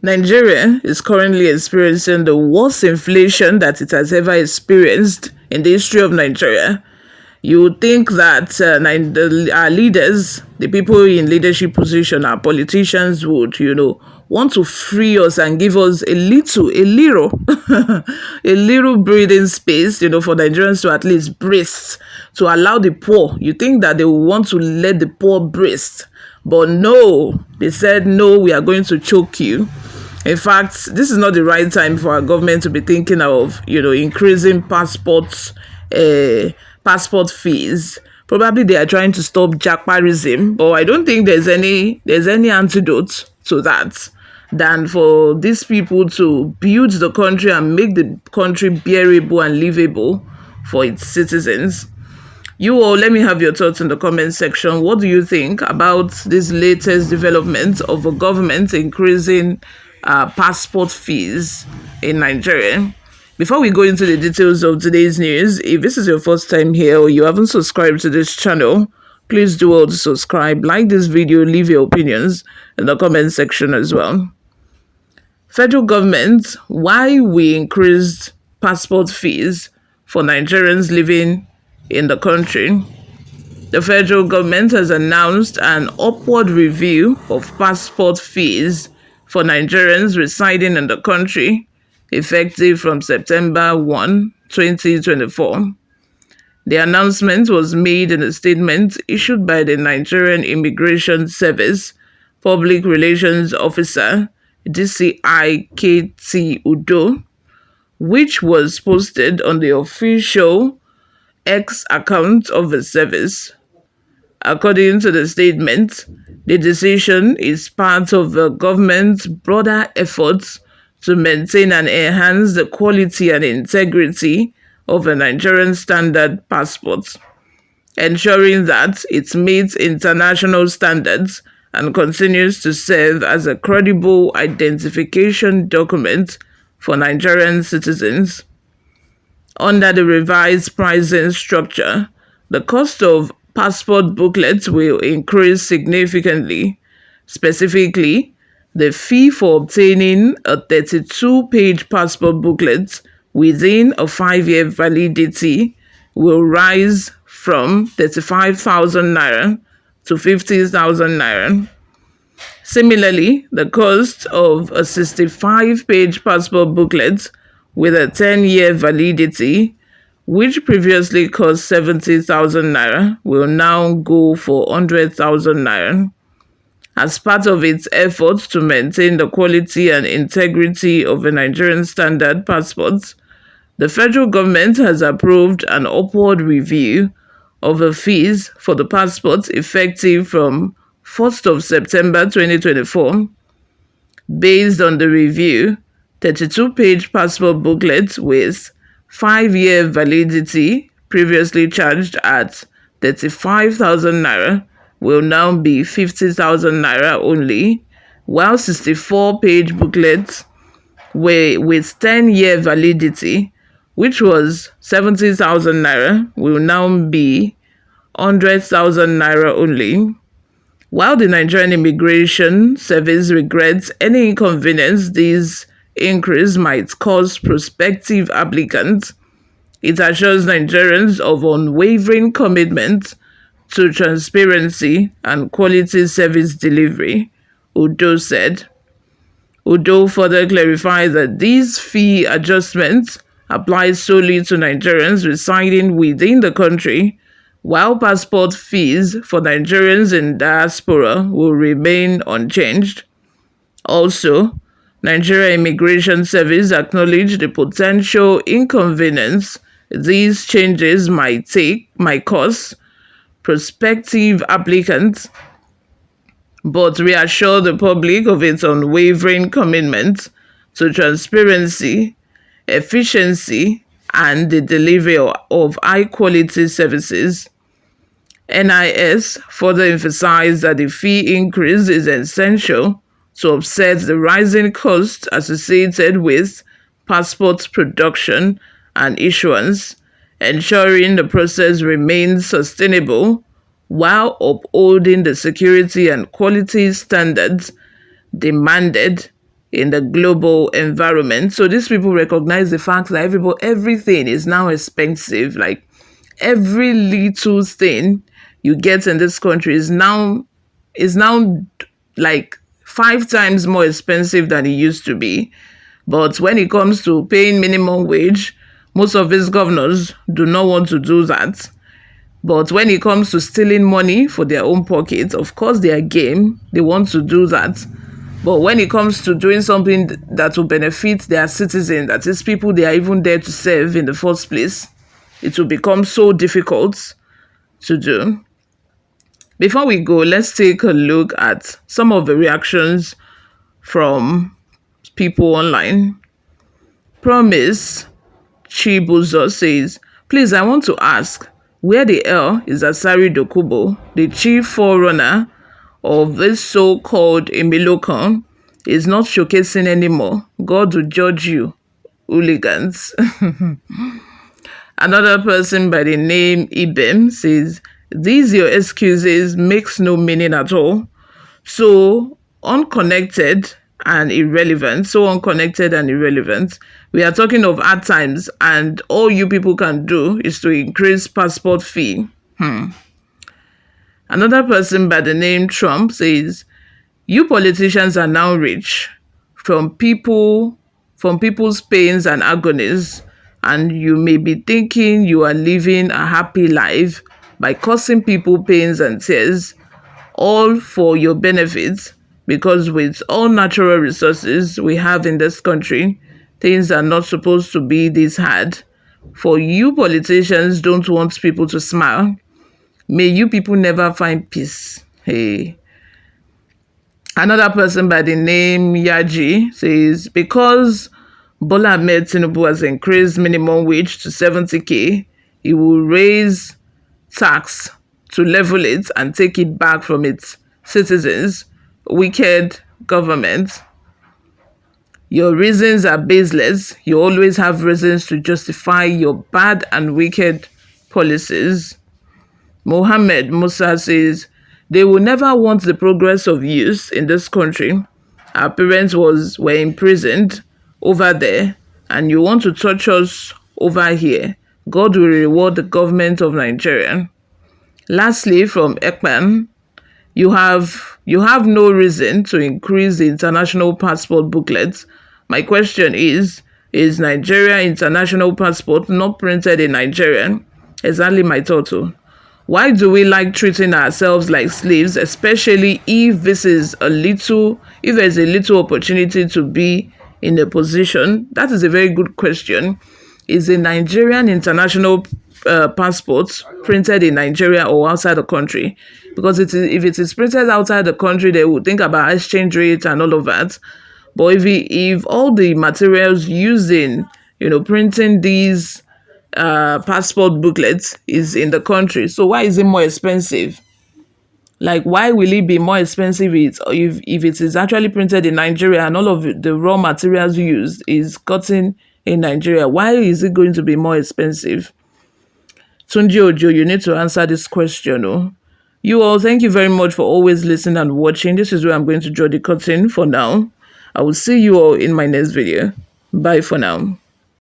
Nigeria is currently experiencing the worst inflation that it has ever experienced in the history of Nigeria. You would think that our leaders, the people in leadership position, our politicians would, want to free us and give us a little breathing space, for Nigerians to at least breathe, to allow the poor. You think that they will want to let the poor breathe. But no, they said, no, we are going to choke you. In fact, this is not the right time for our government to be thinking of, increasing passport fees. Probably they are trying to stop jackparism, but I don't think there's any antidote to that than for these people to build the country and make the country bearable and livable for its citizens. You all, let me have your thoughts in the comment section. What do you think about this latest development of the government increasing passport fees in Nigeria? Before we go into the details of today's news, if this is your first time here or you haven't subscribed to this channel, please do all to subscribe, like this video, leave your opinions in the comment section as well. Federal government, why we increased passport fees for Nigerians living in the country? The federal government has announced an upward review of passport fees for Nigerians residing in the country, effective from September 1, 2024. The announcement was made in a statement issued by the Nigerian Immigration Service Public Relations Officer, DCI Udo, which was posted on the official X account of the service. According to the statement, the decision is part of the government's broader efforts to maintain and enhance the quality and integrity of a Nigerian standard passport, ensuring that it meets international standards and continues to serve as a credible identification document for Nigerian citizens. Under the revised pricing structure, the cost of passport booklets will increase significantly. Specifically, the fee for obtaining a 32-page passport booklet within a 5-year validity will rise from 35,000 naira to 50,000 naira. Similarly, the cost of a 65-page passport booklet with a 10-year validity, which previously cost 70,000 naira, will now go for 100,000 naira. As part of its efforts to maintain the quality and integrity of a Nigerian standard passport, the federal government has approved an upward review of the fees for the passports effective from 1st of September 2024. Based on the review, 32-page passport booklets with 5-year validity, previously charged at 35,000 naira, will now be 50,000 naira only, while 64-page booklets with 10-year validity, which was 70,000 naira, will now be 100,000 naira only. While the Nigerian Immigration Service regrets any inconvenience this increase might cause prospective applicants, it assures Nigerians of unwavering commitment to transparency and quality service delivery, Udo said. Udo further clarified that these fee adjustments apply solely to Nigerians residing within the country, while passport fees for Nigerians in diaspora will remain unchanged. Also, Nigeria Immigration Service acknowledged the potential inconvenience these changes might cause prospective applicants, but reassure the public of its unwavering commitment to transparency, efficiency, and the delivery of high-quality services. NIS further emphasized that the fee increase is essential to offset the rising costs associated with passport production and issuance, ensuring the process remains sustainable while upholding the security and quality standards demanded in the global environment. So these people recognize the fact that everything is now expensive. Like every little thing you get in this country is now like 5 times more expensive than it used to be. But when it comes to paying minimum wage, most of these governors do not want to do that. But when it comes to stealing money for their own pockets, of course they are game. They want to do that. But when it comes to doing something that will benefit their citizens, that is people they are even there to serve in the first place, it will become so difficult to do. Before we go, let's take a look at some of the reactions from people online. Promise Chibuzo says, please, I want to ask, where the hell is Asari Dokubo, the chief forerunner of this so-called Emilokan, is not showcasing anymore? God will judge you, hooligans. Another person by the name Ibem says, these your excuses makes no meaning at all. So unconnected and irrelevant. So unconnected and irrelevant. We are talking of hard times, and all you people can do is to increase passport fee. Another person by the name Trump says, you politicians are now rich from people's pains and agonies, and you may be thinking you are living a happy life by causing people pains and tears, all for your benefit, because with all natural resources we have in this country, things are not supposed to be this hard. For you politicians don't want people to smile. May you people never find peace. Hey. Another person by the name Yaji says, because Bola Ahmed Tinubu has increased minimum wage to 70k, he will raise tax to level it and take it back from its citizens. Wicked government. Your reasons are baseless. You always have reasons to justify your bad and wicked policies. Mohammed Musa says, they will never want the progress of youth in this country. Our parents were imprisoned over there, and you want to touch us over here. God will reward the government of Nigeria. Lastly, from Ekman, you have no reason to increase the international passport booklet. My question is Nigeria international passport not printed in Nigeria? Exactly my thought too. Why do we like treating ourselves like slaves, especially if there's a little opportunity to be in a position? That is a very good question. Is a Nigerian international passport printed in Nigeria or outside the country? Because if it is printed outside the country, they will think about exchange rate and all of that. But if all the materials used in printing these passport booklets is in the country, so why is it more expensive? Like, why will it be more expensive if it is actually printed in Nigeria and all of the raw materials used is gotten in Nigeria? Why is it going to be more expensive? Tunji Ojo, you need to answer this question. Oh? You all, thank you very much for always listening and watching. This is where I'm going to draw the curtain for now. I will see you all in my next video. Bye for now.